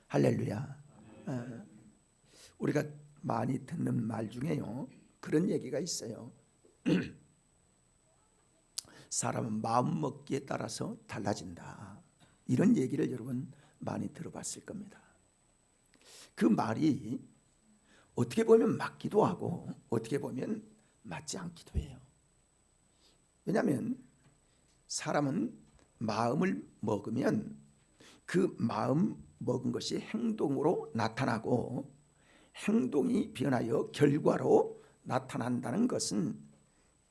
할렐루야. 우리가 많이 듣는 말 중에요, 그런 얘기가 있어요. 사람은 마음 먹기에 따라서 달라진다. 이런 얘기를 여러분 많이 들어봤을 겁니다. 그 말이 어떻게 보면 맞기도 하고 어떻게 보면 맞지 않기도 해요. 왜냐하면 사람은 마음을 먹으면 그 마음 먹은 것이 행동으로 나타나고 행동이 변하여 결과로 나타난다는 것은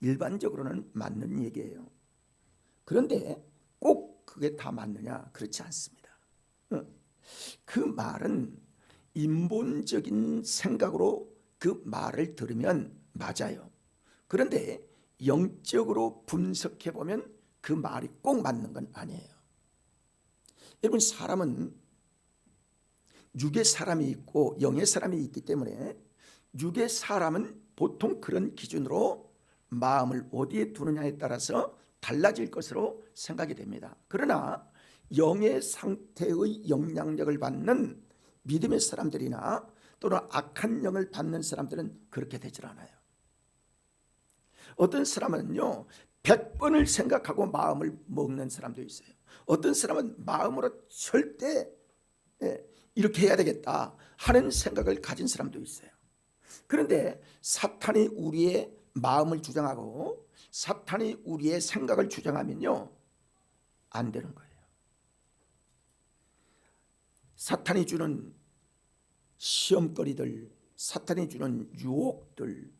일반적으로는 맞는 얘기예요. 그런데 꼭 그게 다 맞느냐? 그렇지 않습니다. 그 말은 인본적인 생각으로 그 말을 들으면 맞아요. 그런데 영적으로 분석해 보면 그 말이 꼭 맞는 건 아니에요. 여러분, 사람은 육의 사람이 있고 영의 사람이 있기 때문에 육의 사람은 보통 그런 기준으로 마음을 어디에 두느냐에 따라서 달라질 것으로 생각이 됩니다. 그러나 영의 상태의 영향력을 받는 믿음의 사람들이나 또는 악한 영을 받는 사람들은 그렇게 되질 않아요. 어떤 사람은요 100번을 생각하고 마음을 먹는 사람도 있어요. 어떤 사람은 마음으로 절대 이렇게 해야 되겠다 하는 생각을 가진 사람도 있어요. 그런데 사탄이 우리의 마음을 주장하고 사탄이 우리의 생각을 주장하면요 안 되는 거예요. 사탄이 주는 시험거리들, 사탄이 주는 유혹들,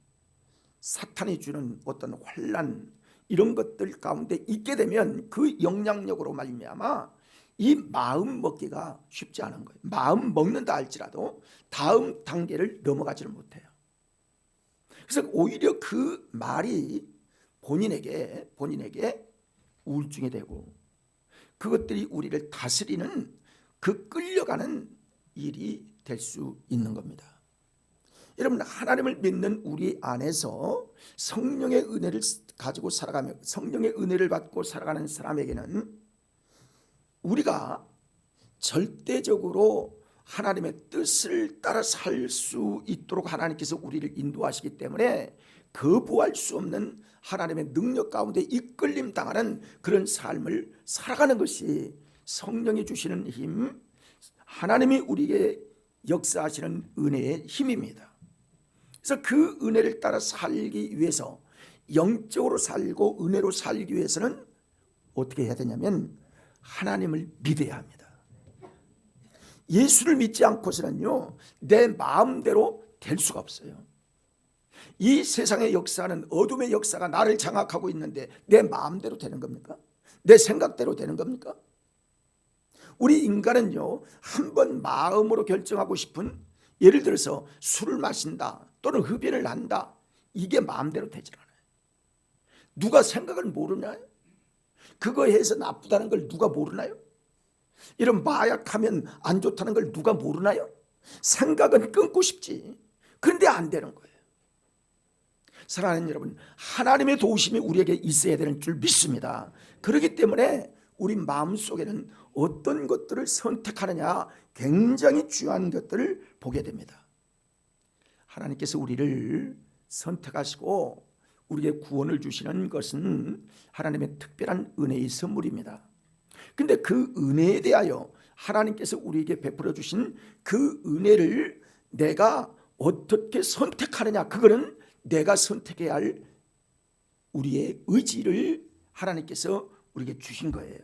사탄이 주는 어떤 환난, 이런 것들 가운데 있게 되면 그 영향력으로 말미암아 이 마음 먹기가 쉽지 않은 거예요. 마음 먹는다 할지라도 다음 단계를 넘어가지를 못해요. 그래서 오히려 그 말이 본인에게 우울증이 되고 그것들이 우리를 다스리는 그 끌려가는 일이 될 수 있는 겁니다. 여러분, 하나님을 믿는 우리 안에서 성령의 은혜를 가지고 살아가며 성령의 은혜를 받고 살아가는 사람에게는 우리가 절대적으로 하나님의 뜻을 따라 살 수 있도록 하나님께서 우리를 인도하시기 때문에 거부할 수 없는 하나님의 능력 가운데 이끌림 당하는 그런 삶을 살아가는 것이 성령이 주시는 힘, 하나님이 우리에게 역사하시는 은혜의 힘입니다. 그래서 그 은혜를 따라 살기 위해서, 영적으로 살고 은혜로 살기 위해서는 어떻게 해야 되냐면 하나님을 믿어야 합니다. 예수를 믿지 않고서는요 내 마음대로 될 수가 없어요. 이 세상의 역사는 어둠의 역사가 나를 장악하고 있는데 내 마음대로 되는 겁니까? 내 생각대로 되는 겁니까? 우리 인간은요 한번 마음으로 결정하고 싶은, 예를 들어서 술을 마신다 또는 흡연을 한다, 이게 마음대로 되질 않아요. 누가 생각을 모르나요? 그거 해서 나쁘다는 걸 누가 모르나요? 이런 마약하면 안 좋다는 걸 누가 모르나요? 생각은 끊고 싶지. 그런데 안 되는 거예요. 사랑하는 여러분, 하나님의 도우심이 우리에게 있어야 되는 줄 믿습니다. 그렇기 때문에 우리 마음속에는 어떤 것들을 선택하느냐, 굉장히 중요한 것들을 보게 됩니다. 하나님께서 우리를 선택하시고 우리에게 구원을 주시는 것은 하나님의 특별한 은혜의 선물입니다. 근데 그 은혜에 대하여 하나님께서 우리에게 베풀어 주신 그 은혜를 내가 어떻게 선택하느냐, 그거는 내가 선택해야 할 우리의 의지를 하나님께서 우리에게 주신 거예요.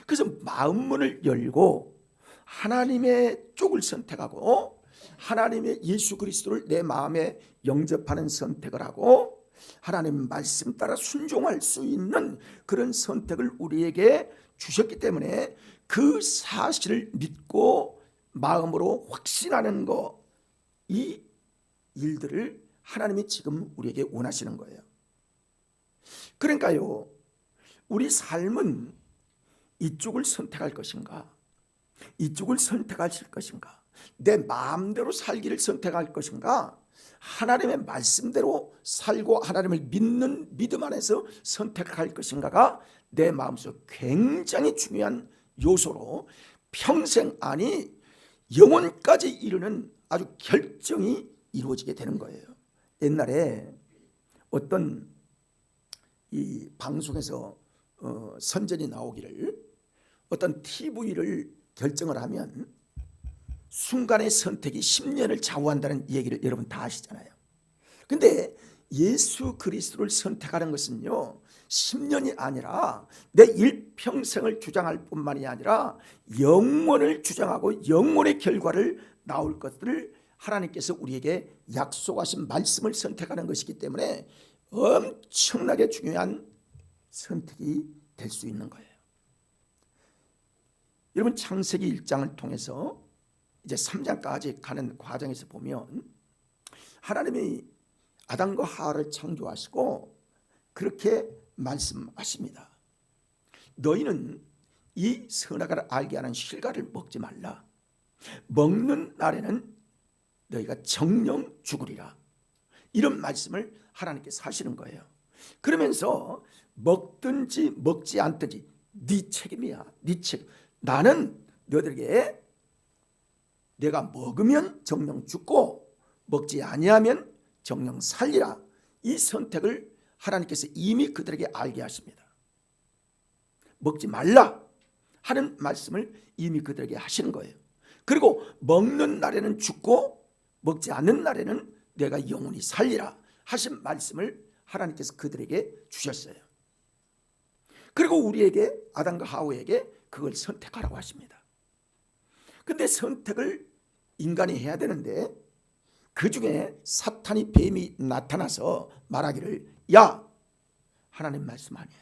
그래서 마음문을 열고 하나님의 쪽을 선택하고 하나님의 예수 그리스도를 내 마음에 영접하는 선택을 하고 하나님 말씀 따라 순종할 수 있는 그런 선택을 우리에게 주셨기 때문에 그 사실을 믿고 마음으로 확신하는 거, 이 일들을 하나님이 지금 우리에게 원하시는 거예요. 그러니까요, 우리 삶은 이쪽을 선택할 것인가, 이쪽을 선택하실 것인가, 내 마음대로 살기를 선택할 것인가, 하나님의 말씀대로 살고 하나님을 믿는 믿음 안에서 선택할 것인가가 내 마음속 굉장히 중요한 요소로, 평생, 아니 영혼까지 이루는 아주 결정이 이루어지게 되는 거예요. 옛날에 어떤 이 방송에서 선전이 나오기를, 어떤 TV를 결정을 하면 순간의 선택이 10년을 좌우한다는 얘기를 여러분 다 아시잖아요. 근데 예수 그리스도를 선택하는 것은요, 10년이 아니라 내 일평생을 주장할 뿐만이 아니라 영원을 주장하고 영원의 결과를 나올 것들을 하나님께서 우리에게 약속하신 말씀을 선택하는 것이기 때문에 엄청나게 중요한 선택이 될 수 있는 거예요. 여러분, 창세기 1장을 통해서 이제 3장까지 가는 과정에서 보면 하나님이 아담과 하와를 창조하시고 그렇게 말씀하십니다. 너희는 이 선악을 알게 하는 실과를 먹지 말라. 먹는 날에는 너희가 정령 죽으리라. 이런 말씀을 하나님께서 하시는 거예요. 그러면서 먹든지 먹지 않든지 네 책임이야. 네 책. 나는 너희들에게 내가 먹으면 정령 죽고 먹지 아니하면 정령 살리라. 이 선택을 하나님께서 이미 그들에게 알게 하십니다. 먹지 말라 하는 말씀을 이미 그들에게 하시는 거예요. 그리고 먹는 날에는 죽고 먹지 않는 날에는 내가 영원히 살리라 하신 말씀을 하나님께서 그들에게 주셨어요. 그리고 우리에게, 아담과 하와에게 그걸 선택하라고 하십니다. 근데 선택을 인간이 해야 되는데 그 중에 사탄이, 뱀이 나타나서 말하기를, 야, 하나님 말씀 아니야.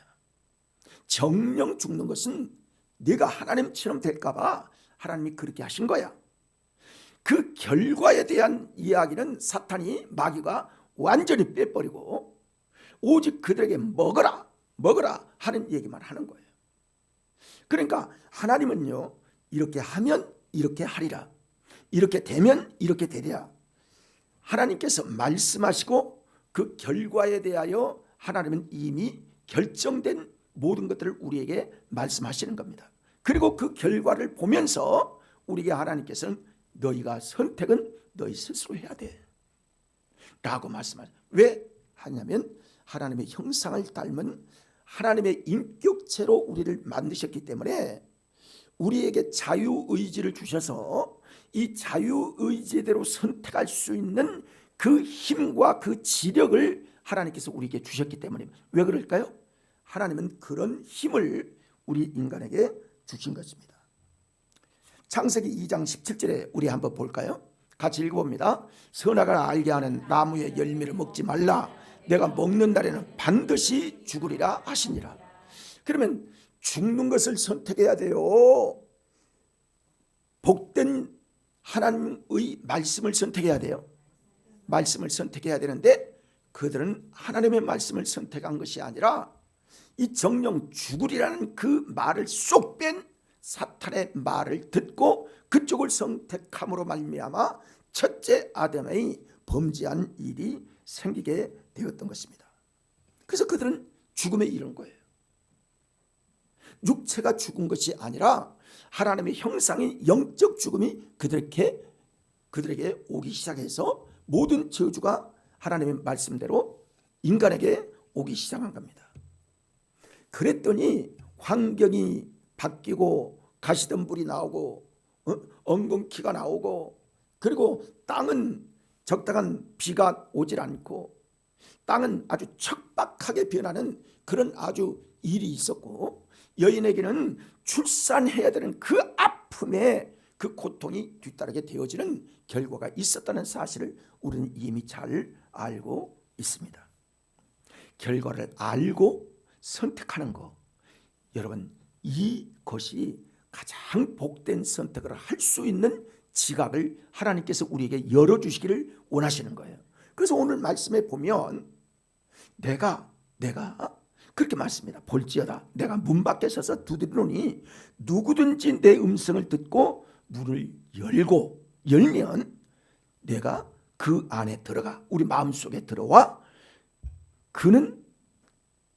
정령 죽는 것은 네가 하나님처럼 될까 봐 하나님이 그렇게 하신 거야. 그 결과에 대한 이야기는 사탄이, 마귀가 완전히 빼버리고 오직 그들에게 먹어라 먹어라 하는 얘기만 하는 거예요. 그러니까 하나님은요, 이렇게 하면 이렇게 하리라, 이렇게 되면 이렇게 되리라, 하나님께서 말씀하시고 그 결과에 대하여 하나님은 이미 결정된 모든 것들을 우리에게 말씀하시는 겁니다. 그리고 그 결과를 보면서 우리에게 하나님께서는 너희가 선택은 너희 스스로 해야 돼 라고 말씀하죠. 왜 하냐면 하나님의 형상을 닮은 하나님의 인격체로 우리를 만드셨기 때문에 우리에게 자유의지를 주셔서 이 자유의지대로 선택할 수 있는 그 힘과 그 지력을 하나님께서 우리에게 주셨기 때문에. 왜 그럴까요? 하나님은 그런 힘을 우리 인간에게 주신 것입니다. 창세기 2장 17절에 우리 한번 볼까요? 같이 읽어봅니다. 선악을 알게 하는 나무의 열매를 먹지 말라. 내가 먹는 날에는 반드시 죽으리라 하시니라. 그러면 죽는 것을 선택해야 돼요. 복된 하나님의 말씀을 선택해야 돼요. 말씀을 선택해야 되는데 그들은 하나님의 말씀을 선택한 것이 아니라 이 정령 죽으리라는 그 말을 쏙 뺀 사탄의 말을 듣고 그쪽을 선택함으로 말미암아 첫째 아담의 범죄한 일이 생기게 되었던 것입니다. 그래서 그들은 죽음에 이른 거예요. 육체가 죽은 것이 아니라 하나님의 형상인 영적 죽음이 그들에게 오기 시작해서 모든 저주가 하나님의 말씀대로 인간에게 오기 시작한 겁니다. 그랬더니 환경이 바뀌고 가시덤불이 나오고 엉겅퀴가 나오고, 그리고 땅은 적당한 비가 오질 않고 땅은 아주 척박하게 변하는 그런 아주 일이 있었고, 여인에게는 출산해야 되는 그 아픔에 그 고통이 뒤따르게 되어지는 결과가 있었다는 사실을 우리는 이미 잘 알고 있습니다. 결과를 알고 선택하는 것, 여러분, 이것이 가장 복된 선택을 할 수 있는 지각을 하나님께서 우리에게 열어주시기를 원하시는 거예요. 그래서 오늘 말씀에 보면 내가 그렇게 말씀합니다. 볼지어다 내가 문 밖에 서서 두드리노니 누구든지 내 음성을 듣고 문을 열면 내가 그 안에 들어가, 우리 마음속에 들어와 그는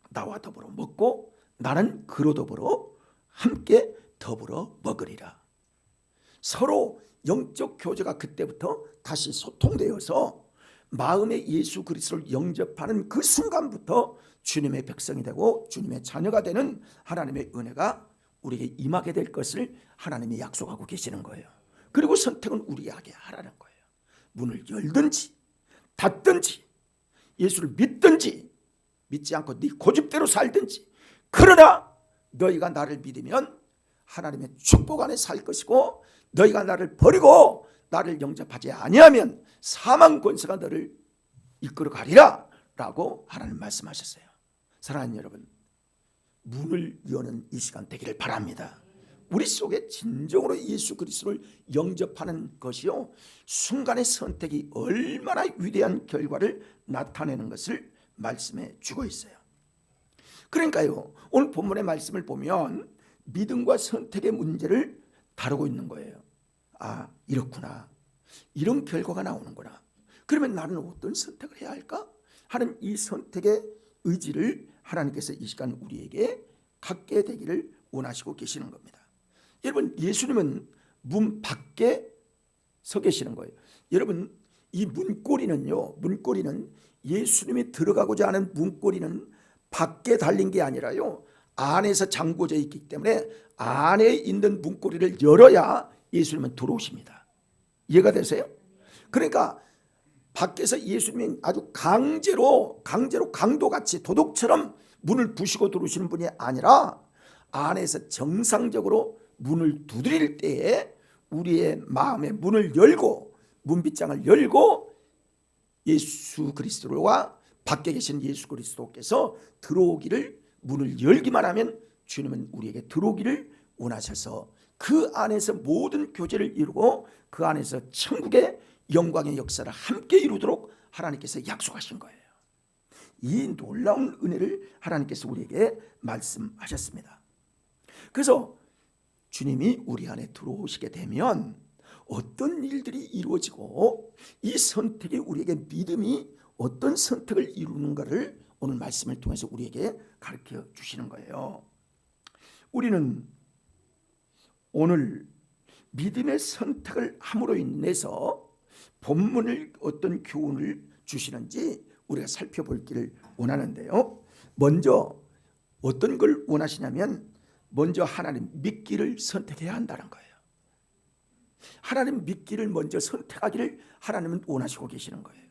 나와 더불어 먹고 나는 그로 더불어 함께 더불어 먹으리라. 서로 영적 교제가 그때부터 다시 소통되어서 마음에 예수 그리스도를 영접하는 그 순간부터 주님의 백성이 되고 주님의 자녀가 되는 하나님의 은혜가 우리에게 임하게 될 것을 하나님이 약속하고 계시는 거예요. 그리고 선택은 우리에게 하라는 거예요. 문을 열든지 닫든지 예수를 믿든지 믿지 않고 네 고집대로 살든지, 그러나 너희가 나를 믿으면 하나님의 축복 안에 살 것이고 너희가 나를 버리고 나를 영접하지 아니하면 사망 권세가 너를 이끌어 가리라 라고 하나님 말씀하셨어요. 사랑하는 여러분, 문을 여는 이 시간 되기를 바랍니다. 우리 속에 진정으로 예수 그리스도를 영접하는 것이요, 순간의 선택이 얼마나 위대한 결과를 나타내는 것을 말씀해 주고 있어요. 그러니까요, 오늘 본문의 말씀을 보면 믿음과 선택의 문제를 다루고 있는 거예요. 아, 이렇구나, 이런 결과가 나오는구나. 그러면 나는 어떤 선택을 해야 할까 하는 이 선택의 의지를 하나님께서 이 시간 우리에게 갖게 되기를 원하시고 계시는 겁니다. 여러분, 예수님은 문 밖에 서 계시는 거예요. 여러분, 이 문고리는 예수님이 들어가고자 하는 문고리는 밖에 달린 게 아니라요, 안에서 잠궈져 있기 때문에 안에 있는 문고리를 열어야 예수님은 들어오십니다. 이해가 되세요? 그러니까 밖에서 예수님이 아주 강제로 강도같이 도둑처럼 문을 부시고 들어오시는 분이 아니라 안에서 정상적으로 문을 두드릴 때에 우리의 마음의 문을 열고 문빗장을 열고 예수 그리스도와 밖에 계신 예수 그리스도께서 들어오기를, 문을 열기만 하면 주님은 우리에게 들어오기를 원하셔서 그 안에서 모든 교제를 이루고 그 안에서 천국의 영광의 역사를 함께 이루도록 하나님께서 약속하신 거예요. 이 놀라운 은혜를 하나님께서 우리에게 말씀하셨습니다. 그래서 주님이 우리 안에 들어오시게 되면 어떤 일들이 이루어지고 이 선택이 우리에게 믿음이 어떤 선택을 이루는가를 오늘 말씀을 통해서 우리에게 가르쳐 주시는 거예요. 우리는 오늘 믿음의 선택을 함으로 인해서 본문을 어떤 교훈을 주시는지 우리가 살펴볼 길을 원하는데요. 먼저 어떤 걸 원하시냐면 먼저 하나님 믿기를 선택해야 한다는 거예요. 하나님 믿기를 먼저 선택하기를 하나님은 원하시고 계시는 거예요.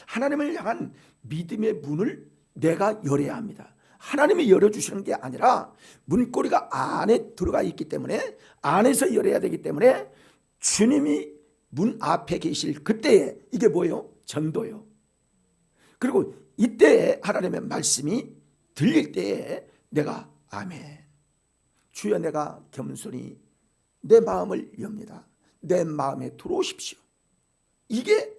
하나님을 향한 믿음의 문을 내가 열어야 합니다. 하나님이 열어주시는 게 아니라 문고리가 안에 들어가 있기 때문에 안에서 열어야 되기 때문에 주님이 문 앞에 계실 그때에 이게 뭐예요? 전도요. 그리고 이때에 하나님의 말씀이 들릴 때에 내가 아멘, 주여 내가 겸손히 내 마음을 엽니다, 내 마음에 들어오십시오, 이게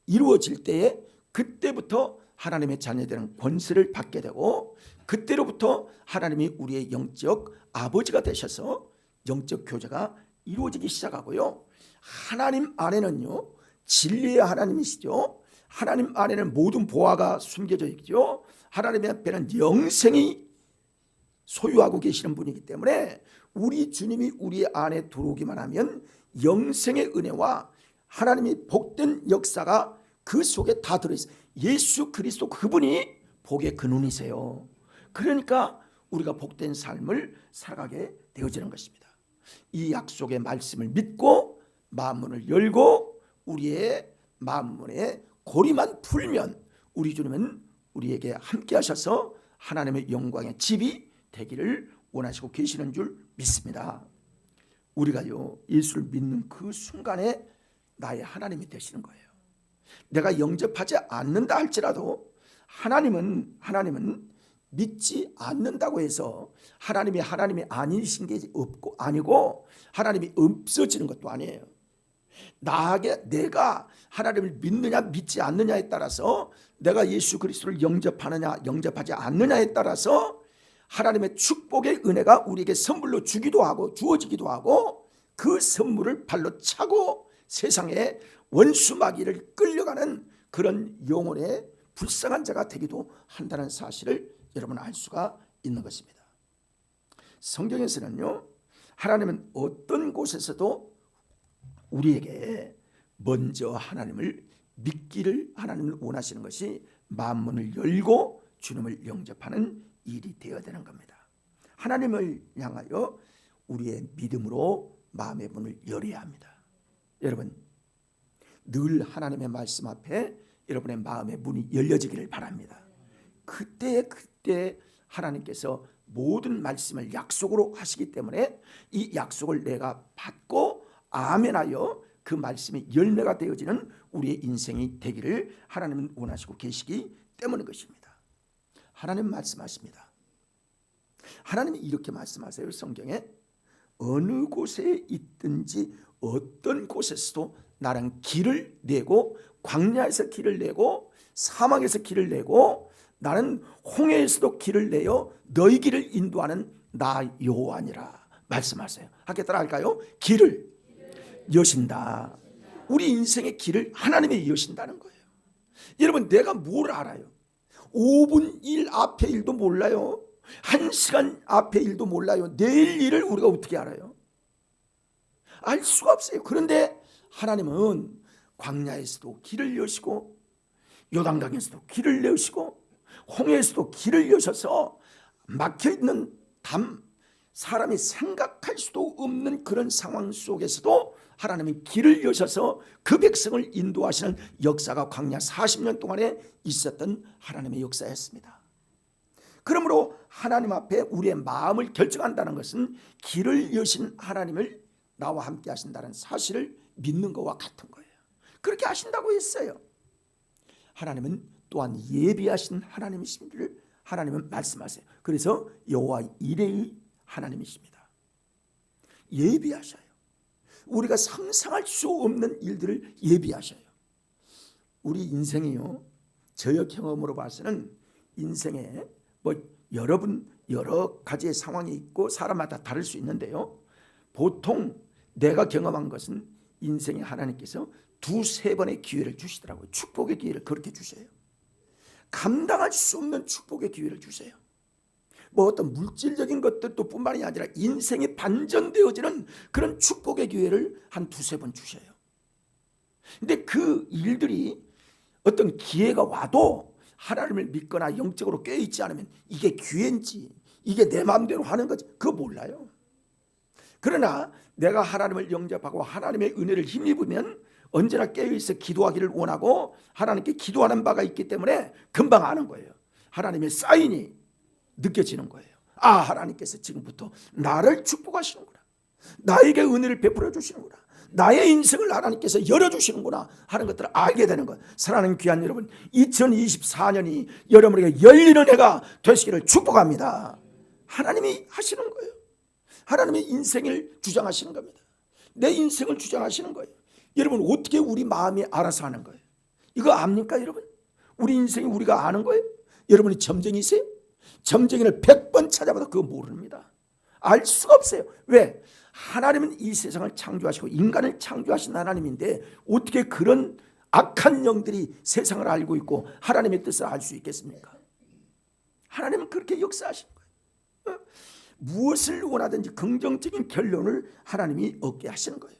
이루어질 때에 그때부터 하나님의 자녀되는 권세를 받게 되고 그때로부터 하나님이 우리의 영적 아버지가 되셔서 영적 교제가 이루어지기 시작하고요. 하나님 안에는요, 진리의 하나님이시죠. 하나님 안에는 모든 보화가 숨겨져 있죠. 하나님 앞에는 영생이 소유하고 계시는 분이기 때문에 우리 주님이 우리 안에 들어오기만 하면 영생의 은혜와 하나님이 복된 역사가 그 속에 다 들어있어요. 예수 그리스도 그분이 복의 근원이세요. 그러니까 우리가 복된 삶을 살아가게 되어지는 것입니다. 이 약속의 말씀을 믿고 마음문을 열고 우리의 마음문에 고리만 풀면 우리 주님은 우리에게 함께 하셔서 하나님의 영광의 집이 되기를 원하시고 계시는 줄 믿습니다. 우리가요, 예수를 믿는 그 순간에 나의 하나님이 되시는 거예요. 내가 영접하지 않는다 할지라도 하나님은 믿지 않는다고 해서 하나님이 아니신 게 아니고 하나님이 없어지는 것도 아니에요. 내가 하나님을 믿느냐 믿지 않느냐에 따라서, 내가 예수 그리스도를 영접하느냐 영접하지 않느냐에 따라서 하나님의 축복의 은혜가 우리에게 선물로 주어지기도 하고 그 선물을 발로 차고 세상에 원수 마귀를 끌려가는 그런 영혼의 불쌍한 자가 되기도 한다는 사실을 여러분 알 수가 있는 것입니다. 성경에서는요, 하나님은 어떤 곳에서도 우리에게 먼저 하나님을 믿기를 하나님을 원하시는 것이 만문을 열고 주님을 영접하는 일이 되어야 되는 겁니다. 하나님을 향하여 우리의 믿음으로 마음의 문을 열어야 합니다. 여러분, 늘 하나님의 말씀 앞에 여러분의 마음의 문이 열려지기를 바랍니다. 그때 하나님께서 모든 말씀을 약속으로 하시기 때문에 이 약속을 내가 받고 아멘하여 그 말씀이 열매가 되어지는 우리의 인생이 되기를 하나님은 원하시고 계시기 때문인 것입니다. 하나님 말씀하십니다. 하나님이 이렇게 말씀하세요. 성경에 어느 곳에 있든지 어떤 곳에서도 나랑 길을 내고 광야에서 길을 내고 사막에서 길을 내고 나는 홍해에서도 길을 내어 너희 길을 인도하는 나 여호와니라 말씀하세요. 함께 따라 할까요? 길을 여신다. 우리 인생의 길을 하나님이 여신다는 거예요. 여러분, 내가 뭘 알아요? 5분 일 앞에 일도 몰라요. 1시간 앞에 일도 몰라요. 내일 일을 우리가 어떻게 알아요? 알 수가 없어요. 그런데 하나님은 광야에서도 길을 여시고 요단강에서도 길을 여시고 홍해에서도 길을 여셔서 막혀있는 사람이 생각할 수도 없는 그런 상황 속에서도 하나님은 길을 여셔서 그 백성을 인도하시는 역사가 광야 40년 동안에 있었던 하나님의 역사였습니다. 그러므로 하나님 앞에 우리의 마음을 결정한다는 것은 길을 여신 하나님을 나와 함께 하신다는 사실을 믿는 것과 같은 거예요. 그렇게 하신다고 했어요. 하나님은 또한 예비하신 하나님이심을 하나님은 말씀하세요. 그래서 여호와 이레의 하나님이십니다. 예비하셔요. 우리가 상상할 수 없는 일들을 예비하셔요. 우리 인생이요, 저의 경험으로 봐서는 인생에 여러 가지의 상황이 있고 사람마다 다를 수 있는데요, 보통 내가 경험한 것은 인생에 하나님께서 2-3번의 기회를 주시더라고요. 축복의 기회를 그렇게 주세요. 감당할 수 없는 축복의 기회를 주세요. 어떤 물질적인 것들도 뿐만이 아니라 인생이 반전되어지는 그런 축복의 기회를 한 2-3번 주셔요. 근데 그 일들이 어떤 기회가 와도 하나님을 믿거나 영적으로 깨어있지 않으면 이게 기회인지 이게 내 마음대로 하는 거지 그거 몰라요. 그러나 내가 하나님을 영접하고 하나님의 은혜를 힘입으면 언제나 깨어있어 기도하기를 원하고 하나님께 기도하는 바가 있기 때문에 금방 아는 거예요. 하나님의 사인이 느껴지는 거예요. 아, 하나님께서 지금부터 나를 축복하시는구나, 나에게 은혜를 베풀어 주시는구나, 나의 인생을 하나님께서 열어주시는구나 하는 것들을 알게 되는 것. 사랑하는 귀한 여러분, 2024년이 여러분에게 열리는 해가 되시기를 축복합니다. 하나님이 하시는 거예요. 하나님의 인생을 주장하시는 겁니다. 내 인생을 주장하시는 거예요. 여러분, 어떻게 우리 마음이 알아서 하는 거예요? 이거 압니까 여러분? 우리 인생이 우리가 아는 거예요? 여러분이 점쟁이세요? 점쟁이를 100번 찾아봐도 그거 모릅니다. 알 수가 없어요. 왜? 하나님은 이 세상을 창조하시고 인간을 창조하신 하나님인데 어떻게 그런 악한 영들이 세상을 알고 있고 하나님의 뜻을 알 수 있겠습니까? 하나님은 그렇게 역사하신 거예요. 무엇을 원하든지 긍정적인 결론을 하나님이 얻게 하시는 거예요.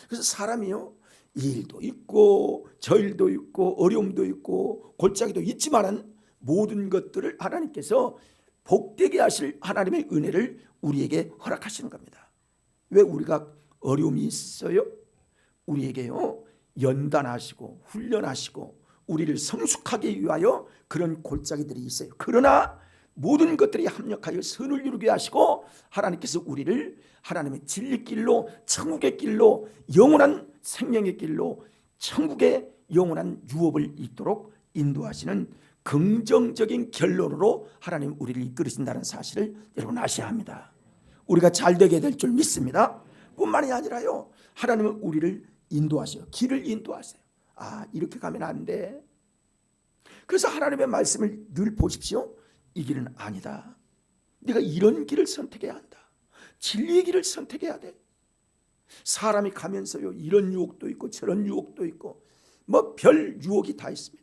그래서 사람이요, 일도 있고 저일도 있고 어려움도 있고 골짜기도 있지만은 모든 것들을 하나님께서 복되게 하실 하나님의 은혜를 우리에게 허락하시는 겁니다. 왜 우리가 어려움이 있어요? 우리에게요, 연단하시고 훈련하시고 우리를 성숙하게 위하여 그런 골짜기들이 있어요. 그러나 모든 것들이 합력하여 선을 이루게 하시고 하나님께서 우리를 하나님의 진리길로, 천국의 길로, 영원한 생명의 길로, 천국의 영원한 유업을 잇도록 인도하시는 긍정적인 결론으로 하나님 우리를 이끌으신다는 사실을 여러분 아셔야 합니다. 우리가 잘 되게 될 줄 믿습니다. 뿐만이 아니라요, 하나님은 우리를 인도하세요. 길을 인도하세요. 아, 이렇게 가면 안 돼. 그래서 하나님의 말씀을 늘 보십시오. 이 길은 아니다. 네가 이런 길을 선택해야 한다. 진리의 길을 선택해야 돼. 사람이 가면서요, 이런 유혹도 있고 저런 유혹도 있고 별 유혹이 다 있습니다.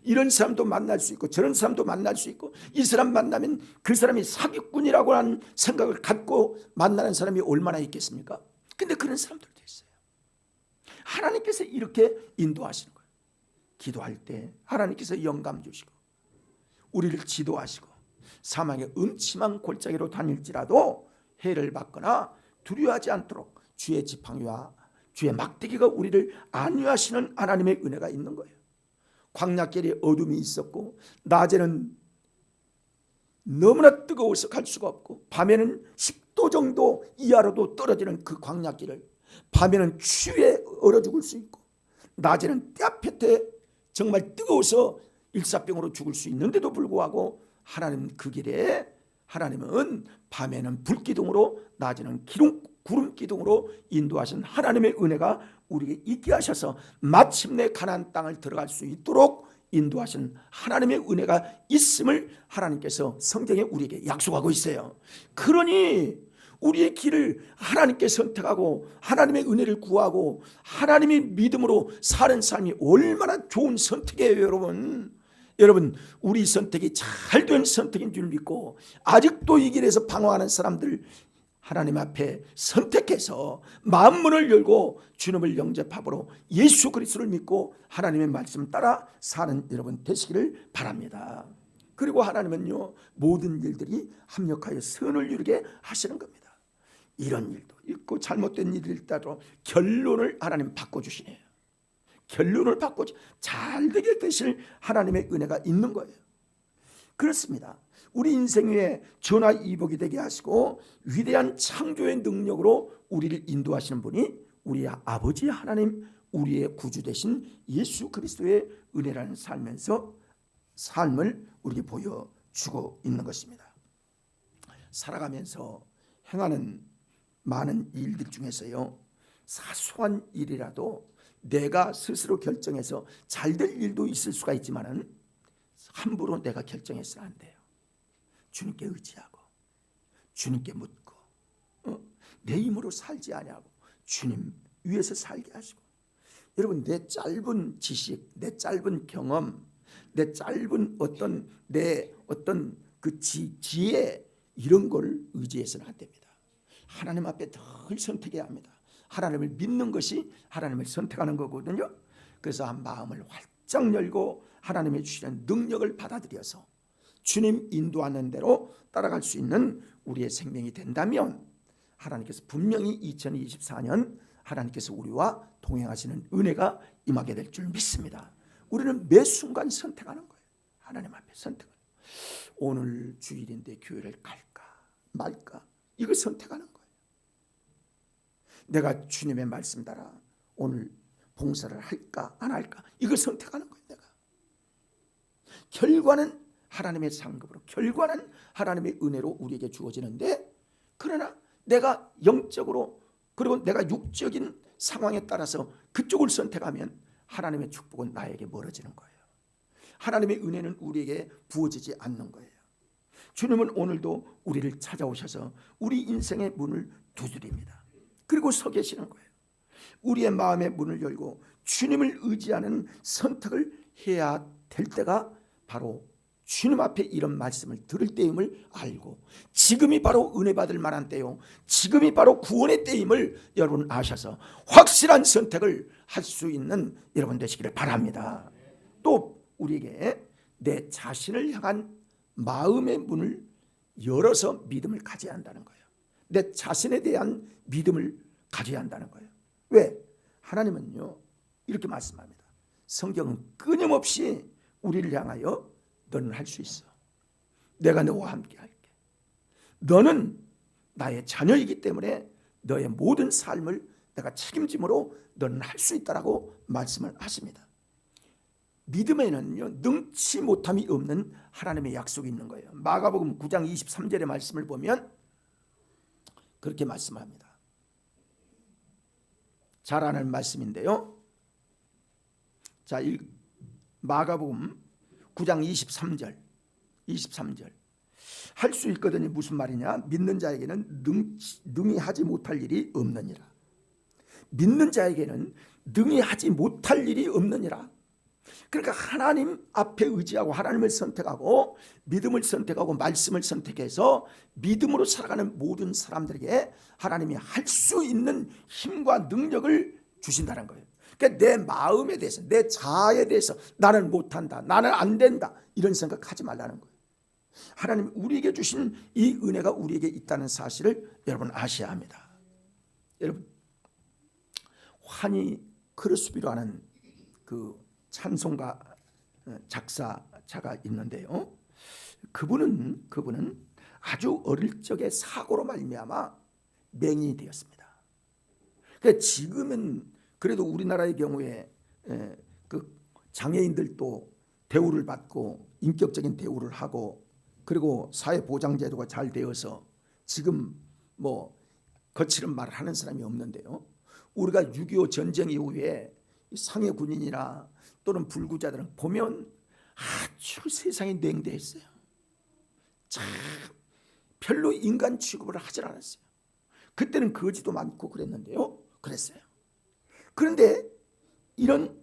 이런 사람도 만날 수 있고 저런 사람도 만날 수 있고, 이 사람 만나면 그 사람이 사기꾼이라고 하는 생각을 갖고 만나는 사람이 얼마나 있겠습니까? 근데 그런 사람들도 있어요. 하나님께서 이렇게 인도하시는 거예요. 기도할 때 하나님께서 영감 주시고 우리를 지도하시고, 사망의 음침한 골짜기로 다닐지라도 해를 받거나 두려워하지 않도록 주의 지팡이와 주의 막대기가 우리를 안위하시는 하나님의 은혜가 있는 거예요. 광야길에 어둠이 있었고 낮에는 너무나 뜨거워서 갈 수가 없고, 밤에는 10도 정도 이하로도 떨어지는 그 광야길을 밤에는 추위에 얼어 죽을 수 있고, 낮에는 떼아볕에 정말 뜨거워서 일사병으로 죽을 수 있는데도 불구하고, 하나님 그 길에 하나님은 밤에는 불기둥으로 낮에는 구름 기둥으로 인도하신 하나님의 은혜가 우리에게 있게 하셔서 마침내 가나안 땅을 들어갈 수 있도록 인도하신 하나님의 은혜가 있음을 하나님께서 성경에 우리에게 약속하고 있어요. 그러니 우리의 길을 하나님께 선택하고 하나님의 은혜를 구하고 하나님의 믿음으로 사는 삶이 얼마나 좋은 선택이에요. 여러분, 우리 선택이 잘된 선택인 줄 믿고 아직도 이 길에서 방황하는 사람들, 하나님 앞에 선택해서 마음문을 열고 주님을 영접함으로 예수 그리스도를 믿고 하나님의 말씀 따라 사는 여러분 되시기를 바랍니다. 그리고 하나님은요, 모든 일들이 합력하여 선을 이루게 하시는 겁니다. 이런 일도 있고 잘못된 일이 있다도 결론을 하나님 바꿔주시네요. 결론을 바꿔주, 잘 되게 되실 하나님의 은혜가 있는 거예요. 그렇습니다. 우리 인생 위에 전화이복이 되게 하시고 위대한 창조의 능력으로 우리를 인도하시는 분이 우리의 아버지 하나님, 우리의 구주 되신 예수 그리스도의 은혜라는 삶을 우리에게 보여주고 있는 것입니다. 살아가면서 행하는 많은 일들 중에서요, 사소한 일이라도 내가 스스로 결정해서 잘 될 일도 있을 수가 있지만은 함부로 내가 결정해서는 안 돼요. 주님께 의지하고 주님께 묻고 내 힘으로 살지 아니하고 주님 위에서 살게 하시고, 여러분, 내 짧은 지식, 내 짧은 경험, 내 짧은 내 어떤 그 지혜, 이런 걸 의지해서는 안 됩니다. 하나님 앞에 늘 선택해야 합니다. 하나님을 믿는 것이 하나님을 선택하는 거거든요. 그래서 마음을 활짝 열고 하나님의 주시는 능력을 받아들여서 주님 인도하는 대로 따라갈 수 있는 우리의 생명이 된다면, 하나님께서 분명히 2024년 하나님께서 우리와 동행하시는 은혜가 임하게 될 줄 믿습니다. 우리는 매 순간 선택하는 거예요. 하나님 앞에 선택을. 오늘 주일인데 교회를 갈까 말까, 이걸 선택하는 거예요. 내가 주님의 말씀 따라 오늘 봉사를 할까 안 할까, 이걸 선택하는 거예요. 내가 결과는 하나님의 상급으로, 결과는 하나님의 은혜로 우리에게 주어지는데, 그러나 내가 영적으로 그리고 내가 육적인 상황에 따라서 그쪽을 선택하면 하나님의 축복은 나에게 멀어지는 거예요. 하나님의 은혜는 우리에게 부어지지 않는 거예요. 주님은 오늘도 우리를 찾아오셔서 우리 인생의 문을 두드립니다. 그리고 서 계시는 거예요. 우리의 마음의 문을 열고 주님을 의지하는 선택을 해야 될 때가 바로 주님 앞에 이런 말씀을 들을 때임을 알고, 지금이 바로 은혜 받을 만한 때요, 지금이 바로 구원의 때임을 여러분 아셔서 확실한 선택을 할 수 있는 여러분 되시기를 바랍니다. 또 우리에게 내 자신을 향한 마음의 문을 열어서 믿음을 가져야 한다는 거예요. 내 자신에 대한 믿음을 가져야 한다는 거예요. 왜? 하나님은요 이렇게 말씀합니다. 성경은 끊임없이 우리를 향하여 너는 할 수 있어. 내가 너와 함께 할게. 너는 나의 자녀이기 때문에 너의 모든 삶을 내가 책임짐으로 너는 할 수 있다라고 말씀을 하십니다. 믿음에는요 능치 못함이 없는 하나님의 약속이 있는 거예요. 마가복음 9장 23절의 말씀을 보면 그렇게 말씀합니다. 잘 아는 말씀인데요. 자, 마가복음 9장 23절 할 수 있거든요. 무슨 말이냐? 믿는 자에게는 능히 하지 못할 일이 없느니라. 믿는 자에게는 능히 하지 못할 일이 없느니라. 그러니까 하나님 앞에 의지하고 하나님을 선택하고 믿음을 선택하고 말씀을 선택해서 믿음으로 살아가는 모든 사람들에게 하나님이 할 수 있는 힘과 능력을 주신다는 거예요. 그러니까 내 마음에 대해서, 내 자아에 대해서 나는 못한다, 나는 안 된다, 이런 생각하지 말라는 거예요. 하나님 우리에게 주신 이 은혜가 우리에게 있다는 사실을 여러분 아셔야 합니다. 여러분, 환희 크로스비로 하는 그 찬송가 작사자가 있는데요, 그분은 아주 어릴 적에 사고로 말미암아 맹인이 되었습니다. 그러니까 지금은 그래도 우리나라의 경우에 그 장애인들도 대우를 받고 인격적인 대우를 하고, 그리고 사회보장제도가 잘 되어서 지금 뭐 거칠은 말을 하는 사람이 없는데요, 우리가 6.25 전쟁 이후에 상해 군인이나 또는 불구자들은 보면 아주 세상이 냉대했어요. 참 별로 인간 취급을 하질 않았어요. 그때는 거지도 많고 그랬어요. 그런데 이런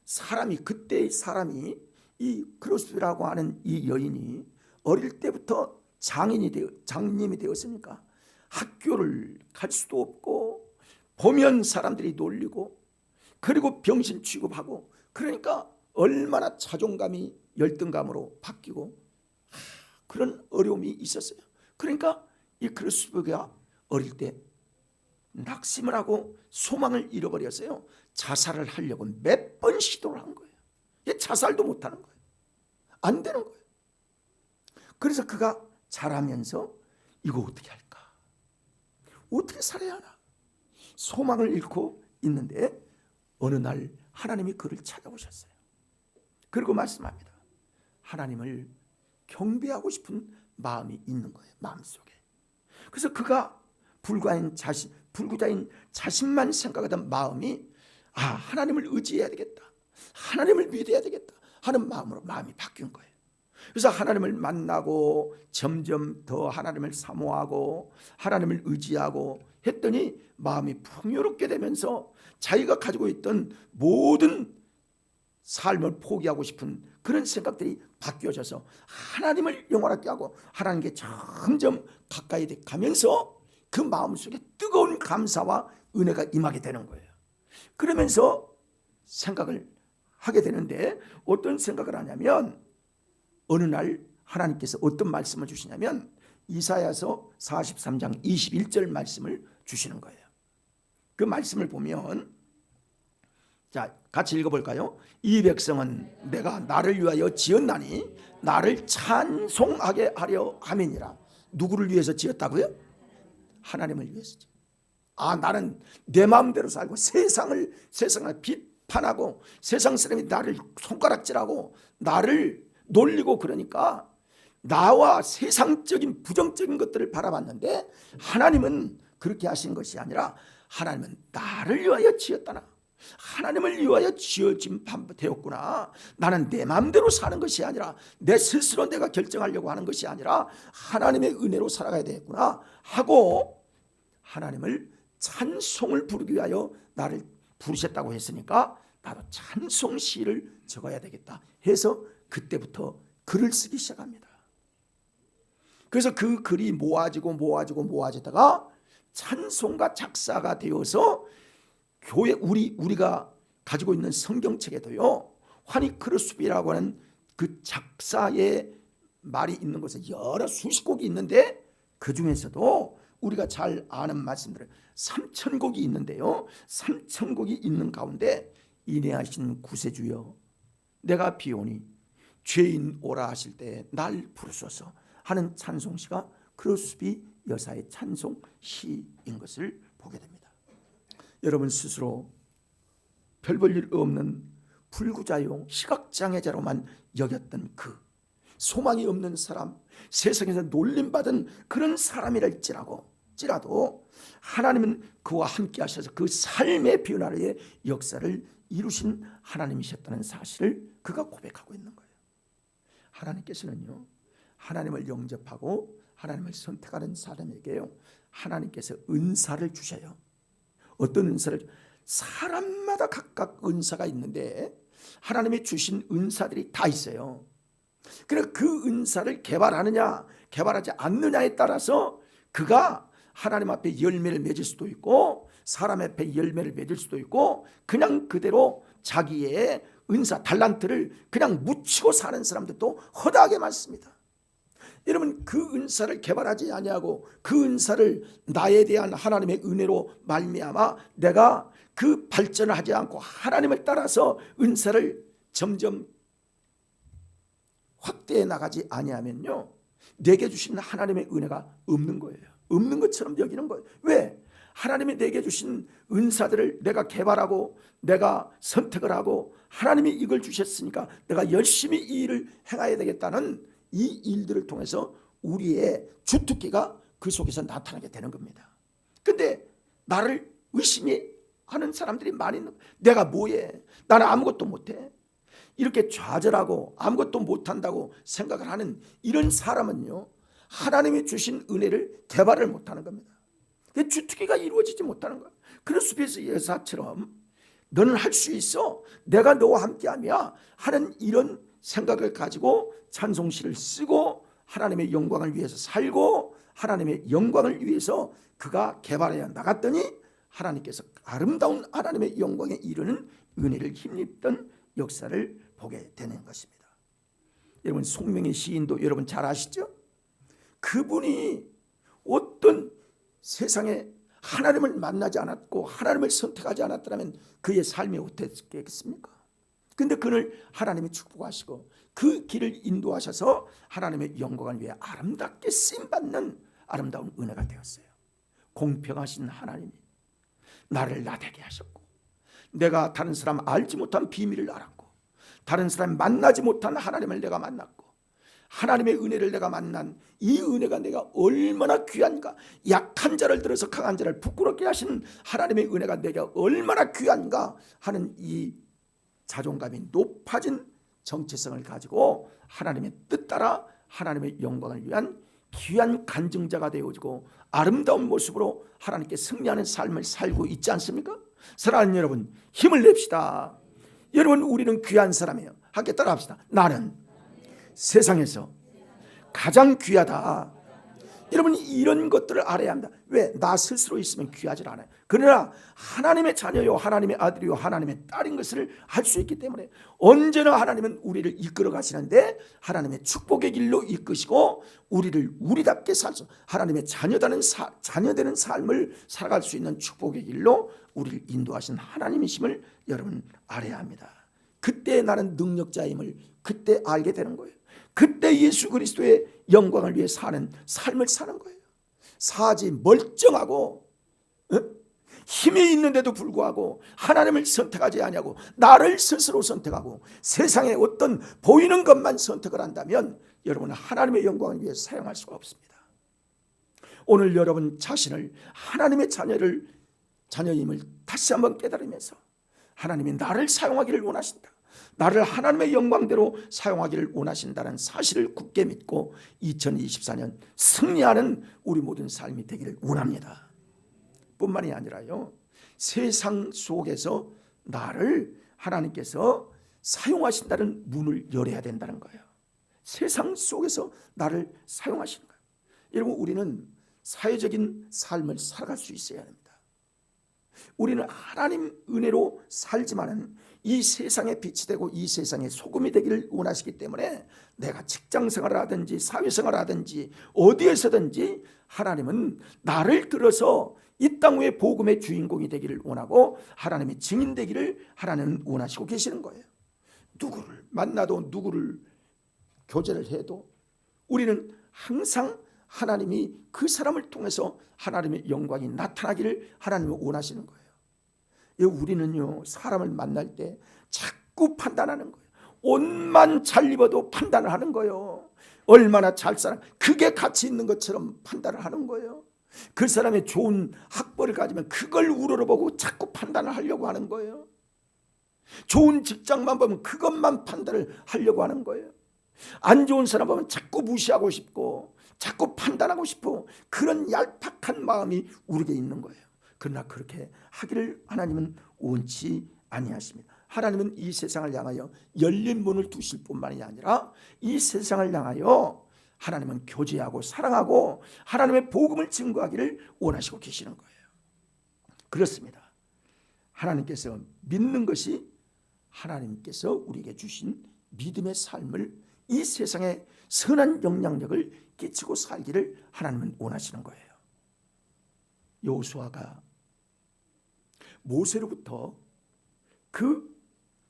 사람이, 그때의 사람이, 이 크로스비라고 하는 이 여인이 어릴 때부터 장님이 되었으니까 학교를 갈 수도 없고 보면 사람들이 놀리고 그리고 병신 취급하고, 그러니까 얼마나 자존감이 열등감으로 바뀌고 그런 어려움이 있었어요. 그러니까 이 크로스비가 어릴 때 낙심을 하고 소망을 잃어버렸어요. 자살을 하려고 몇 번 시도를 한 거예요. 자살도 못하는 거예요. 안 되는 거예요. 그래서 그가 자라면서 이거 어떻게 할까? 어떻게 살아야 하나? 소망을 잃고 있는데 어느 날 하나님이 그를 찾아오셨어요. 그리고 말씀합니다. 하나님을 경배하고 싶은 마음이 있는 거예요, 마음속에. 그래서 그가 불구자인 자신만 생각하던 마음이 하나님을 의지해야 되겠다, 하나님을 믿어야 되겠다 하는 마음으로 마음이 바뀐 거예요. 그래서 하나님을 만나고 점점 더 하나님을 사모하고 하나님을 의지하고 했더니 마음이 풍요롭게 되면서 자기가 가지고 있던 모든 삶을 포기하고 싶은 그런 생각들이 바뀌어져서 하나님을 영원하게 하고 하나님께 점점 가까이 가면서 그 마음속에 뜨거운 감사와 은혜가 임하게 되는 거예요. 그러면서 생각을 하게 되는데, 어떤 생각을 하냐면 어느 날 하나님께서 어떤 말씀을 주시냐면 이사야서 43장 21절 말씀을 주시는 거예요. 그 말씀을 보면, 자, 같이 읽어볼까요? 이 백성은 내가 나를 위하여 지었나니 나를 찬송하게 하려 함이니라. 누구를 위해서 지었다고요? 하나님을 위해서. 나는 내 마음대로 살고 세상을 비판하고 세상 사람이 나를 손가락질하고 나를 놀리고 그러니까 나와 세상적인 부정적인 것들을 바라봤는데, 하나님은 그렇게 하신 것이 아니라 하나님은 나를 위하여 지었다나, 하나님을 위하여 지어진 되었구나. 나는 내 마음대로 사는 것이 아니라 내 스스로 내가 결정하려고 하는 것이 아니라 하나님의 은혜로 살아가야 되겠구나 하고 하나님을 찬송을 부르기 위하여 나를 부르셨다고 했으니까 나도 찬송 시를 적어야 되겠다 해서 그때부터 글을 쓰기 시작합니다. 그래서 그 글이 모아지다가 찬송가 작사가 되어서 교회 우리가 가지고 있는 성경책에도요, 환희 크로스비라고 하는 그 작사의 말이 있는 곳에 여러 수십 곡이 있는데 그 중에서도 우리가 잘 아는 말씀들은 3,000곡이 있는데요, 3,000곡이 있는 가운데 인애하신 구세주여 내가 비오니 죄인 오라 하실 때 날 부르소서 하는 찬송시가 크로스비 여사의 찬송시인 것을 보게 됩니다. 여러분 스스로 별 볼 일 없는 불구자용 시각장애자로만 여겼던 그 소망이 없는 사람, 세상에서 놀림받은 그런 사람이랄지라도 하나님은 그와 함께 하셔서 그 삶의 변화의 역사를 이루신 하나님이셨다는 사실을 그가 고백하고 있는 거예요. 하나님께서는요, 하나님을 영접하고 하나님을 선택하는 사람에게요, 하나님께서 은사를 주셔요. 어떤 은사를? 사람마다 각각 은사가 있는데 하나님이 주신 은사들이 다 있어요. 그래서 그 은사를 개발하느냐 개발하지 않느냐에 따라서 그가 하나님 앞에 열매를 맺을 수도 있고 사람 앞에 열매를 맺을 수도 있고 그냥 그대로 자기의 은사 달란트를 그냥 묻히고 사는 사람들도 허다하게 많습니다. 여러분, 그 은사를 개발하지 아니하고 그 은사를 나에 대한 하나님의 은혜로 말미암아 내가 그 발전을 하지 않고 하나님을 따라서 은사를 점점 확대해 나가지 아니하면요, 내게 주신 하나님의 은혜가 없는 거예요. 없는 것처럼 여기는 거예요. 왜? 하나님이 내게 주신 은사들을 내가 개발하고 내가 선택을 하고 하나님이 이걸 주셨으니까 내가 열심히 이 일을 행해야 되겠다는 이 일들을 통해서 우리의 주특기가 그 속에서 나타나게 되는 겁니다. 근데 나를 의심하는 사람들이 많이 있는 거예요. 내가 뭐해? 나는 아무것도 못해. 이렇게 좌절하고 아무것도 못한다고 생각을 하는 이런 사람은요, 하나님이 주신 은혜를 개발을 못하는 겁니다. 주특기가 이루어지지 못하는 거예요. 그래서 숲에서 여사처럼 너는 할 수 있어, 내가 너와 함께하며 하는 이런 생각을 가지고 찬송시를 쓰고 하나님의 영광을 위해서 살고 하나님의 영광을 위해서 그가 개발해야 나갔더니 하나님께서 아름다운 하나님의 영광에 이르는 은혜를 힘입던 역사를 보게 되는 것입니다. 여러분, 송명의 시인도 여러분 잘 아시죠? 그분이 어떤 세상에 하나님을 만나지 않았고 하나님을 선택하지 않았더라면 그의 삶이 어땠겠습니까? 근데 그를 하나님이 축복하시고 그 길을 인도하셔서 하나님의 영광을 위해 아름답게 쓰임받는 아름다운 은혜가 되었어요. 공평하신 하나님이 나를 나되게 하셨고 내가 다른 사람 알지 못한 비밀을 알았고 다른 사람 만나지 못한 하나님을 내가 만났고 하나님의 은혜를 내가 만난 이 은혜가 내가 얼마나 귀한가, 약한 자를 들어서 강한 자를 부끄럽게 하신 하나님의 은혜가 내가 얼마나 귀한가 하는 이 자존감이 높아진 정체성을 가지고 하나님의 뜻 따라 하나님의 영광을 위한 귀한 간증자가 되어지고 아름다운 모습으로 하나님께 승리하는 삶을 살고 있지 않습니까? 사랑하는 여러분, 힘을 냅시다. 여러분, 우리는 귀한 사람이에요. 함께 따라 합시다. 나는 세상에서 가장 귀하다. 여러분, 이런 것들을 알아야 합니다. 왜? 나 스스로 있으면 귀하지 않아요. 그러나 하나님의 자녀요 하나님의 아들이요 하나님의 딸인 것을 알 수 있기 때문에 언제나 하나님은 우리를 이끌어 가시는데 하나님의 축복의 길로 이끄시고 우리를 우리답게 살수 하나님의 자녀되는 삶을 살아갈 수 있는 축복의 길로 우리를 인도하신 하나님이심을 여러분 알아야 합니다. 그때 나는 능력자임을 그때 알게 되는 거예요. 그때 예수 그리스도의 영광을 위해 사는 삶을 사는 거예요. 사지 멀쩡하고 힘이 있는데도 불구하고 하나님을 선택하지 아니하고 나를 스스로 선택하고 세상에 어떤 보이는 것만 선택을 한다면 여러분은 하나님의 영광을 위해 사용할 수가 없습니다. 오늘 여러분 자신을 하나님의 자녀임을 다시 한번 깨달으면서 하나님이 나를 사용하기를 원하신다, 나를 하나님의 영광대로 사용하기를 원하신다는 사실을 굳게 믿고 2024년 승리하는 우리 모든 삶이 되기를 원합니다. 뿐만이 아니라요, 세상 속에서 나를 하나님께서 사용하신다는 문을 열어야 된다는 거예요. 세상 속에서 나를 사용하시는 거예요. 여러분, 우리는 사회적인 삶을 살아갈 수 있어야 합니다. 우리는 하나님 은혜로 살지만은 이 세상에 빛이 되고 이 세상에 소금이 되기를 원하시기 때문에 내가 직장생활을 하든지 사회생활을 하든지 어디에서든지 하나님은 나를 들어서 이 땅 위에 복음의 주인공이 되기를 원하고 하나님의 증인 되기를 하나님은 원하시고 계시는 거예요. 누구를 만나도 누구를 교제를 해도 우리는 항상 하나님이 그 사람을 통해서 하나님의 영광이 나타나기를 하나님은 원하시는 거예요. 우리는요, 사람을 만날 때 자꾸 판단하는 거예요. 옷만 잘 입어도 판단을 하는 거예요. 얼마나 잘 살아, 그게 가치 있는 것처럼 판단을 하는 거예요. 그 사람의 좋은 학벌을 가지면 그걸 우러러보고 자꾸 판단을 하려고 하는 거예요. 좋은 직장만 보면 그것만 판단을 하려고 하는 거예요. 안 좋은 사람 보면 자꾸 무시하고 싶고 자꾸 판단하고 싶어, 그런 얄팍한 마음이 우리에게 있는 거예요. 그러나 그렇게 하기를 하나님은 원치 아니하십니다. 하나님은 이 세상을 향하여 열린 문을 두실 뿐만이 아니라 이 세상을 향하여 하나님은 교제하고 사랑하고 하나님의 복음을 증거하기를 원하시고 계시는 거예요. 그렇습니다. 하나님께서 믿는 것이 하나님께서 우리에게 주신 믿음의 삶을 이 세상에 선한 영향력을 끼치고 살기를 하나님은 원하시는 거예요. 여호수아가 모세로부터 그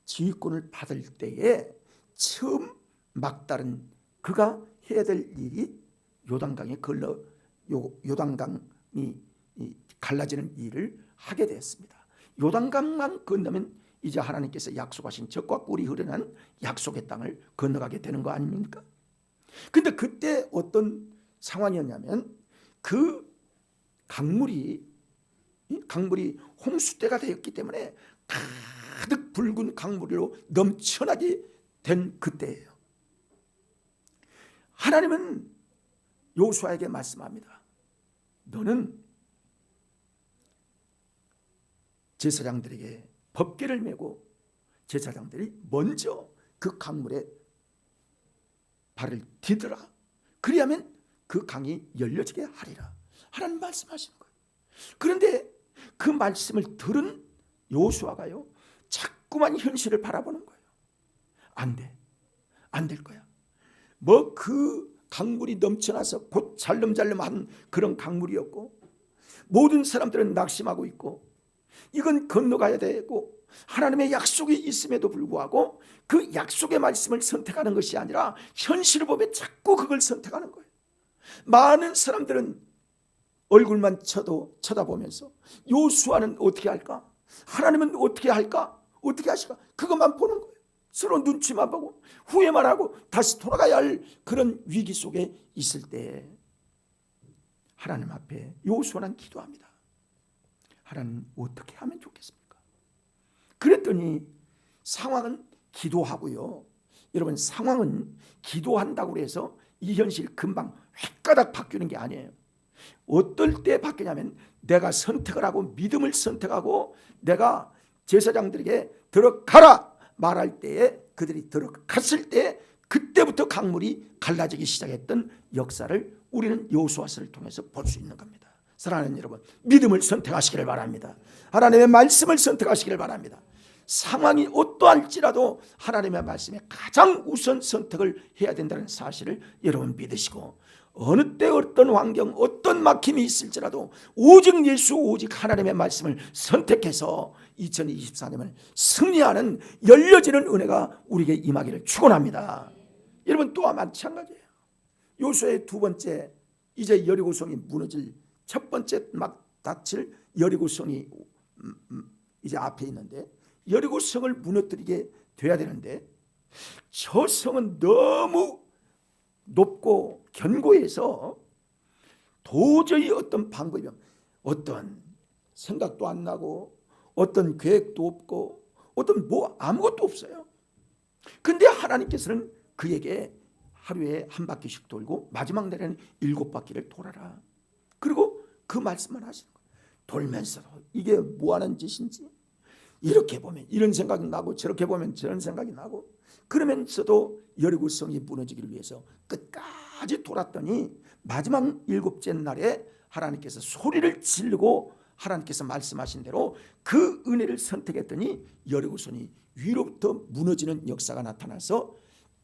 지휘권을 받을 때에 처음 막다른 그가 해야 될 일이 요단강이 갈라지는 일을 하게 되었습니다. 요단강만 건너면 이제 하나님께서 약속하신 젖과 꿀이 흐르는 약속의 땅을 건너가게 되는 거 아닙니까? 근데 그때 어떤 상황이었냐면 그 강물이 홍수 때가 되었기 때문에 가득 붉은 강물로 넘쳐나게 된 그때예요. 하나님은 여호수아에게 말씀합니다. 너는 제사장들에게 법궤를 메고 제사장들이 먼저 그 강물에 발을 디드라. 그리하면 그 강이 열려지게 하리라. 하나님 말씀하시는 거예요. 그런데 그 말씀을 들은 여호수아가요, 자꾸만 현실을 바라보는 거예요. 안 돼. 안 될 거야. 뭐 그 강물이 넘쳐나서 곧 잘름잘름한 그런 강물이었고 모든 사람들은 낙심하고 있고 이건 건너가야 되고 하나님의 약속이 있음에도 불구하고 그 약속의 말씀을 선택하는 것이 아니라 현실을 보면 자꾸 그걸 선택하는 거예요. 많은 사람들은 얼굴만 쳐다보면서 여호수아는 어떻게 할까? 하나님은 어떻게 할까? 어떻게 하실까? 그것만 보는 거예요. 서로 눈치만 보고 후회만 하고 다시 돌아가야 할 그런 위기 속에 있을 때 하나님 앞에 여호수아는 기도합니다. 하나님 어떻게 하면 좋겠습니까? 그랬더니 상황은 기도하고요. 여러분 상황은 기도한다고 해서 이 현실 금방 획가닥 바뀌는 게 아니에요. 어떨 때 바뀌냐면 내가 선택을 하고 믿음을 선택하고 내가 제사장들에게 들어가라 말할 때에 그들이 들어갔을 때 그때부터 강물이 갈라지기 시작했던 역사를 우리는 여호수아서를 통해서 볼 수 있는 겁니다. 사랑하는 여러분, 믿음을 선택하시기를 바랍니다. 하나님의 말씀을 선택하시기를 바랍니다. 상황이 어떠할지라도 하나님의 말씀에 가장 우선 선택을 해야 된다는 사실을 여러분 믿으시고 어느 때 어떤 환경 어떤 막힘이 있을지라도 오직 예수 오직 하나님의 말씀을 선택해서 2024년을 승리하는 열려지는 은혜가 우리에게 임하기를 축원합니다. 여러분 또한 마찬가지예요. 요수아의 두 번째 이제 여리고성이 무너질 첫 번째 막 닥칠 여리고성이 이제 앞에 있는데 여리고성을 무너뜨리게 돼야 되는데 저 성은 너무 높고 견고해서 도저히 어떤 방법이 어떤 생각도 안 나고 어떤 계획도 없고 어떤 뭐 아무것도 없어요. 근데 하나님께서는 그에게 하루에 한 바퀴씩 돌고 마지막 날에는 7바퀴를 돌아라. 그리고 그 말씀만 하시는 거예요. 돌면서도 이게 뭐하는 짓인지 이렇게 보면 이런 생각이 나고 저렇게 보면 저런 생각이 나고 그러면서도 여리고성이 무너지기를 위해서 끝까지 돌았더니 마지막 7째 날에 하나님께서 소리를 지르고 하나님께서 말씀하신 대로 그 은혜를 선택했더니 여리고성이 위로부터 무너지는 역사가 나타나서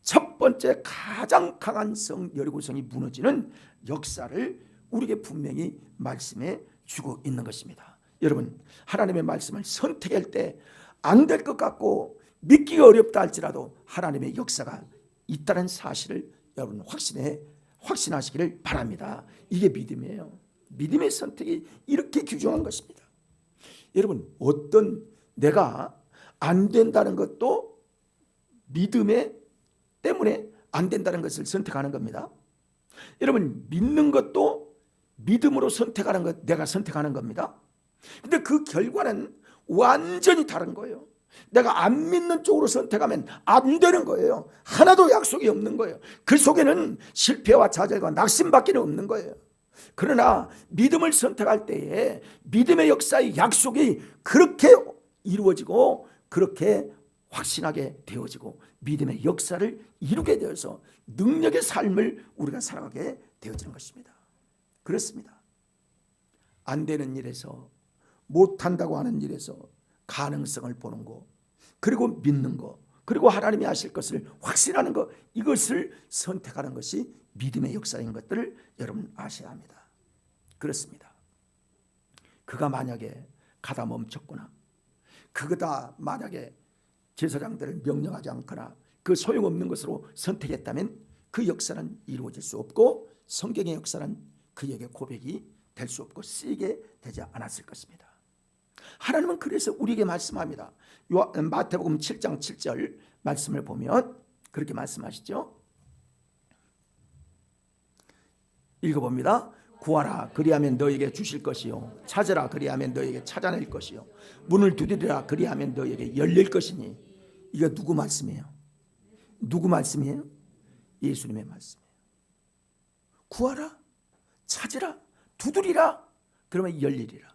첫 번째 가장 강한 성 여리고성이 무너지는 역사를 우리에게 분명히 말씀해 주고 있는 것입니다. 여러분 하나님의 말씀을 선택할 때 안 될 것 같고 믿기가 어렵다 할지라도 하나님의 역사가 있다는 사실을 여러분 확신하시기를 바랍니다. 이게 믿음이에요. 믿음의 선택이 이렇게 귀중한 것입니다. 여러분 어떤 내가 안 된다는 것도 믿음에 때문에 안 된다는 것을 선택하는 겁니다. 여러분 믿는 것도 믿음으로 선택하는 것 내가 선택하는 겁니다. 근데 그 결과는 완전히 다른 거예요. 내가 안 믿는 쪽으로 선택하면 안 되는 거예요. 하나도 약속이 없는 거예요. 그 속에는 실패와 좌절과 낙심밖에 없는 거예요. 그러나 믿음을 선택할 때에 믿음의 역사의 약속이 그렇게 이루어지고 그렇게 확신하게 되어지고 믿음의 역사를 이루게 되어서 능력의 삶을 우리가 살아가게 되어지는 것입니다. 그렇습니다. 안 되는 일에서, 못한다고 하는 일에서 가능성을 보는 거, 그리고 믿는 거, 그리고 하나님이 하실 것을 확신하는 것, 이것을 선택하는 것이 믿음의 역사인 것들을 여러분 아셔야 합니다. 그렇습니다. 그가 만약에 가다 멈췄거나, 그가 만약에 제사장들을 명령하지 않거나 그 소용없는 것으로 선택했다면 그 역사는 이루어질 수 없고 성경의 역사는 그에게 고백이 될 수 없고 쓰이게 되지 않았을 것입니다. 하나님은 그래서 우리에게 말씀합니다. 마태복음 7장 7절 말씀을 보면 그렇게 말씀하시죠. 읽어봅니다. 구하라 그리하면 너에게 주실 것이요, 찾으라 그리하면 너에게 찾아낼 것이요, 문을 두드리라 그리하면 너에게 열릴 것이니. 이거 누구 말씀이에요? 누구 말씀이에요? 예수님의 말씀이에요. 구하라, 찾으라, 두드리라, 그러면 열리리라.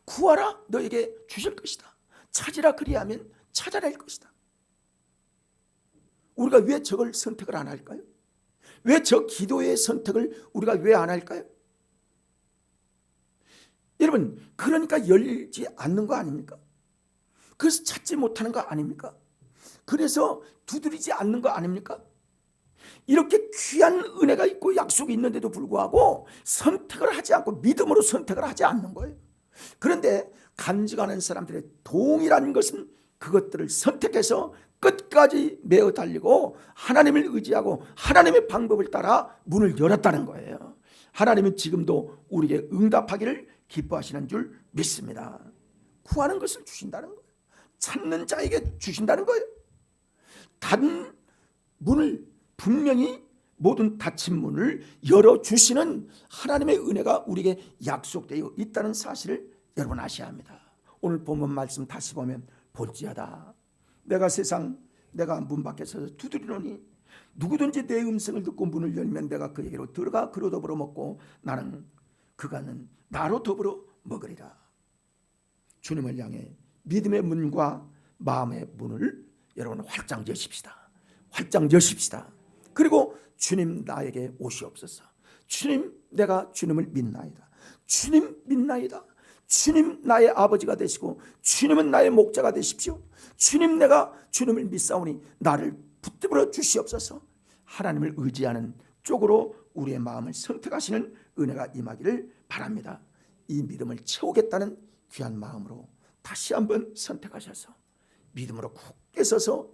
구하라, 너에게 주실 것이다. 찾으라, 그리하면 찾아낼 것이다. 우리가 왜 저걸 선택을 안 할까요? 왜 저 기도의 선택을 우리가 왜 안 할까요? 여러분, 그러니까 열리지 않는 거 아닙니까? 그래서 찾지 못하는 거 아닙니까? 그래서 두드리지 않는 거 아닙니까? 이렇게 귀한 은혜가 있고 약속이 있는데도 불구하고 선택을 하지 않고 믿음으로 선택을 하지 않는 거예요. 그런데 간직하는 사람들의 동일한 것은 그것들을 선택해서 끝까지 메어 달리고 하나님을 의지하고 하나님의 방법을 따라 문을 열었다는 거예요. 하나님은 지금도 우리에게 응답하기를 기뻐하시는 줄 믿습니다. 구하는 것을 주신다는 거예요. 찾는 자에게 주신다는 거예요. 닫은 문을, 분명히 모든 닫힌 문을 열어주시는 하나님의 은혜가 우리에게 약속되어 있다는 사실을 여러분 아셔야 합니다. 오늘 본문 말씀 다시 보면 볼지어다 내가 문 밖에 서서 두드리노니 누구든지 내 음성을 듣고 문을 열면 내가 그에게로 들어가 그로 더불어 먹고 그가는 나로 더불어 먹으리라. 주님을 향해 믿음의 문과 마음의 문을 여러분 활짝 여십시다. 활짝 여십시다. 그리고 주님 나에게 오시옵소서. 주님, 내가 주님을 믿나이다. 주님 믿나이다. 주님 나의 아버지가 되시고 주님은 나의 목자가 되십시오. 주님, 내가 주님을 믿사오니 나를 붙들어 주시옵소서. 하나님을 의지하는 쪽으로 우리의 마음을 선택하시는 은혜가 임하기를 바랍니다. 이 믿음을 채우겠다는 귀한 마음으로 다시 한번 선택하셔서 믿음으로 굳게 서서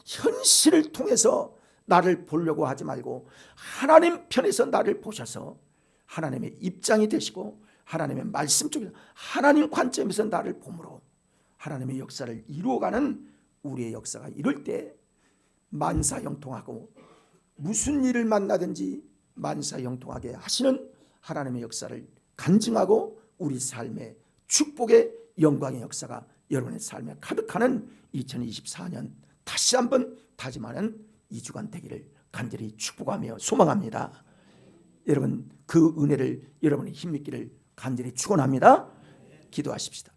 현실을 통해서 나를 보려고 하지 말고 하나님 편에서 나를 보셔서 하나님의 입장이 되시고 하나님의 말씀 쪽에서 하나님 관점에서 나를 보므로 하나님의 역사를 이루어가는 우리의 역사가 이럴 때 만사형통하고 무슨 일을 만나든지 만사형통하게 하시는 하나님의 역사를 간증하고 우리 삶의 축복의 영광의 역사가 여러분의 삶에 가득하는 2024년 다시 한번 다짐하는 2주간 되기를 간절히 축복하며 소망합니다. 여러분, 그 은혜를 여러분의 힘있기를 간절히 축원합니다. 기도하십시다.